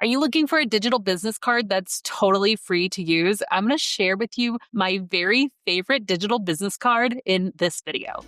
Are you looking for a digital business card that's totally free to use? I'm going to share with you my very favorite digital business card in this video.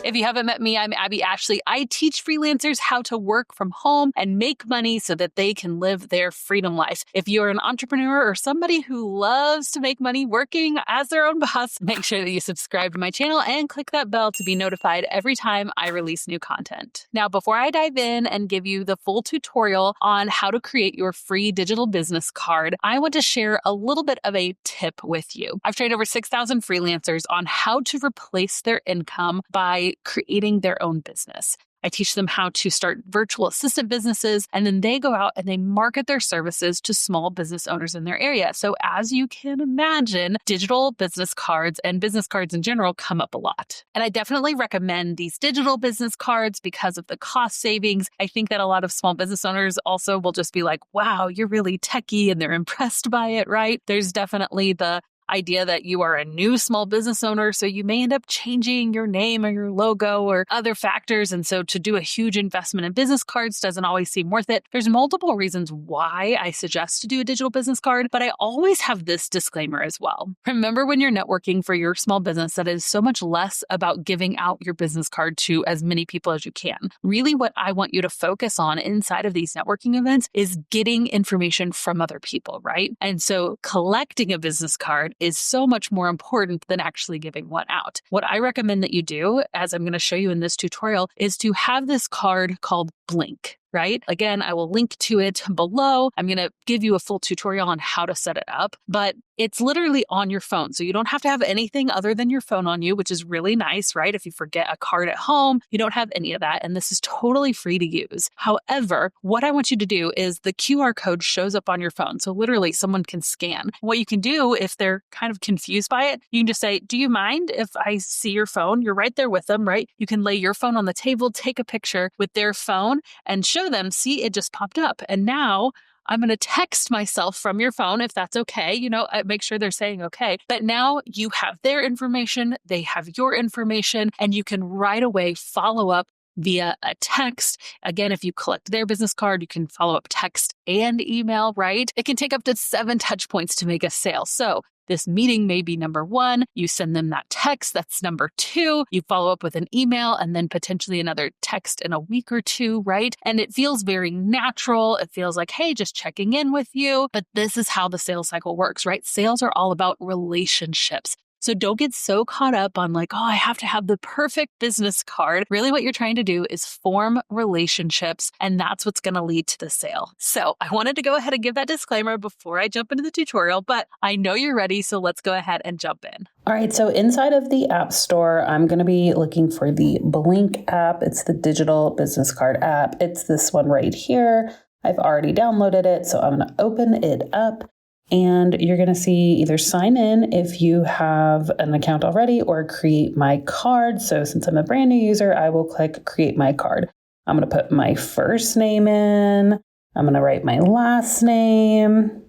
If you haven't met me, I'm Abbey Ashley. I teach freelancers how to work from home and make money so that they can live their freedom life. If you're an entrepreneur or somebody who loves to make money working as their own boss, make sure that you subscribe to my channel and click that bell to be notified every time I release new content. Now, before I dive in and give you the full tutorial on how to create your free digital business card, I want to share a little bit of a tip with you. I've trained over 6,000 freelancers on how to replace their income by creating their own business. I teach them how to start virtual assistant businesses, and then they go out and they market their services to small business owners in their area. So as you can imagine, digital business cards and business cards in general come up a lot. And I definitely recommend these digital business cards because of the cost savings. I think that a lot of small business owners also will just be like, wow, you're really techie, and they're impressed by it, right? There's definitely the idea that you are a new small business owner, so you may end up changing your name or your logo or other factors. And so to do a huge investment in business cards doesn't always seem worth it. There's multiple reasons why I suggest to do a digital business card, but I always have this disclaimer as well. Remember, when you're networking for your small business, that is so much less about giving out your business card to as many people as you can. Really, what I want you to focus on inside of these networking events is getting information from other people, right? And so collecting a business card is so much more important than actually giving one out. What I recommend that you do, as I'm going to show you in this tutorial, is to have this card called Blinq, right? Again, I will link to it below. I'm going to give you a full tutorial on how to set it up, but it's literally on your phone. So you don't have to have anything other than your phone on you, which is really nice, right? If you forget a card at home, you don't have any of that. And this is totally free to use. However, what I want you to do is the QR code shows up on your phone. So literally someone can scan. What you can do if they're kind of confused by it, you can just say, do you mind if I see your phone? You're right there with them, right? You can lay your phone on the table, take a picture with their phone and show them, see, it just popped up. And now I'm going to text myself from your phone if that's okay. Make sure they're saying okay. But now you have their information, they have your information, and you can right away follow up via a text. Again, if you collect their business card, you can follow up text and email, right? It can take up to 7 touch points to make a sale. So this meeting may be number 1. You send them that text. That's number 2. You follow up with an email and then potentially another text in a week or 2, right? And it feels very natural. It feels like, hey, just checking in with you. But this is how the sales cycle works, right? Sales are all about relationships. So don't get so caught up on like, oh, I have to have the perfect business card. Really, what you're trying to do is form relationships, and that's what's going to lead to the sale. So I wanted to go ahead and give that disclaimer before I jump into the tutorial, but I know you're ready, so let's go ahead and jump in. All right, so inside of the App Store, I'm going to be looking for the Blinq app. It's the digital business card app. It's this one right here. I've already downloaded it, so I'm going to open it up. And you're going to see either sign in if you have an account already or create my card. So since I'm a brand new user, I will click create my card. I'm going to put my first name in. I'm going to write my last name.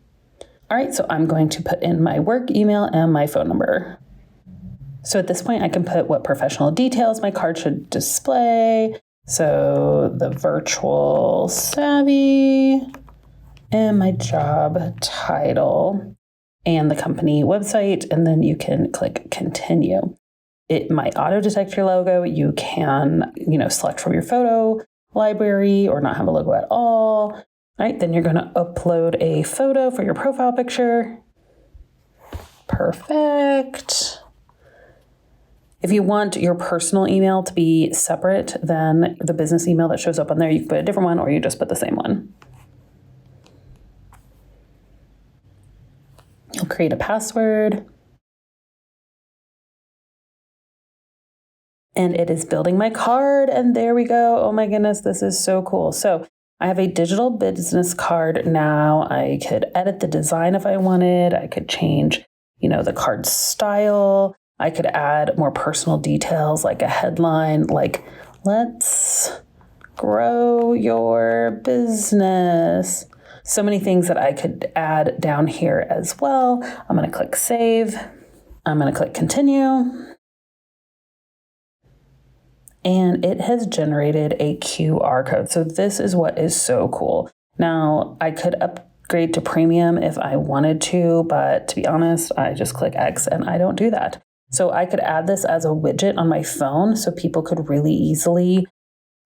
All right, so I'm going to put in my work email and my phone number. So at this point, I can put what professional details my card should display. So the virtual savvy, and my job title and the company website, and then you can click continue. It might auto detect your logo. You can, select from your photo library or not have a logo at all. All right, then you're going to upload a photo for your profile picture. Perfect. If you want your personal email to be separate than the business email that shows up on there, you can put a different one or you just put the same one. You'll create a password. And it is building my card. And there we go. Oh my goodness, this is so cool. So I have a digital business card now. I could edit the design if I wanted. I could change, the card style. I could add more personal details like a headline, like, let's grow your business. So many things that I could add down here as well. I'm going to click save. I'm going to click continue. and it has generated a QR code. So this is what is so cool. Now, I could upgrade to premium if I wanted to, but to be honest, I just click X and I don't do that. So I could add this as a widget on my phone so people could really easily,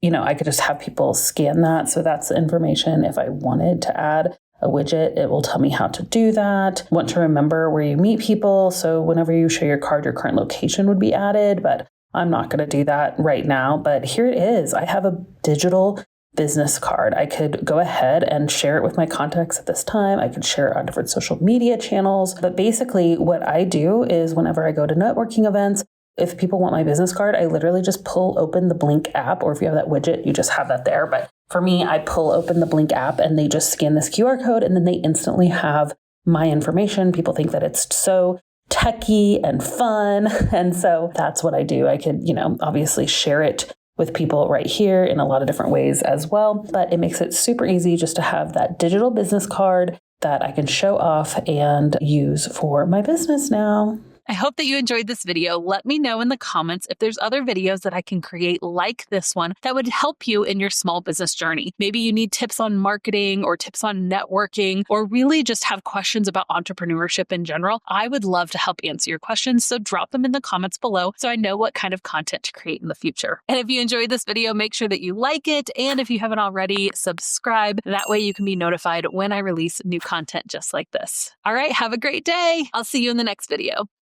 I could just have people scan that. So that's the information. If I wanted to add a widget, it will tell me how to do that. Want to remember where you meet people. So whenever you show your card, your current location would be added, but I'm not going to do that right now. But here it is. I have a digital business card. I could go ahead and share it with my contacts at this time. I could share it on different social media channels. But basically what I do is whenever I go to networking events, if people want my business card, I literally just pull open the Blinq app, or if you have that widget, you just have that there. But for me, I pull open the Blinq app and they just scan this QR code and then they instantly have my information. People think that it's so techie and fun. And so that's what I do. I could, obviously share it with people right here in a lot of different ways as well. But it makes it super easy just to have that digital business card that I can show off and use for my business now. I hope that you enjoyed this video. Let me know in the comments if there's other videos that I can create like this one that would help you in your small business journey. Maybe you need tips on marketing or tips on networking, or really just have questions about entrepreneurship in general. I would love to help answer your questions, so drop them in the comments below so I know what kind of content to create in the future. And if you enjoyed this video, make sure that you like it. And if you haven't already, subscribe. That way you can be notified when I release new content just like this. All right, have a great day. I'll see you in the next video.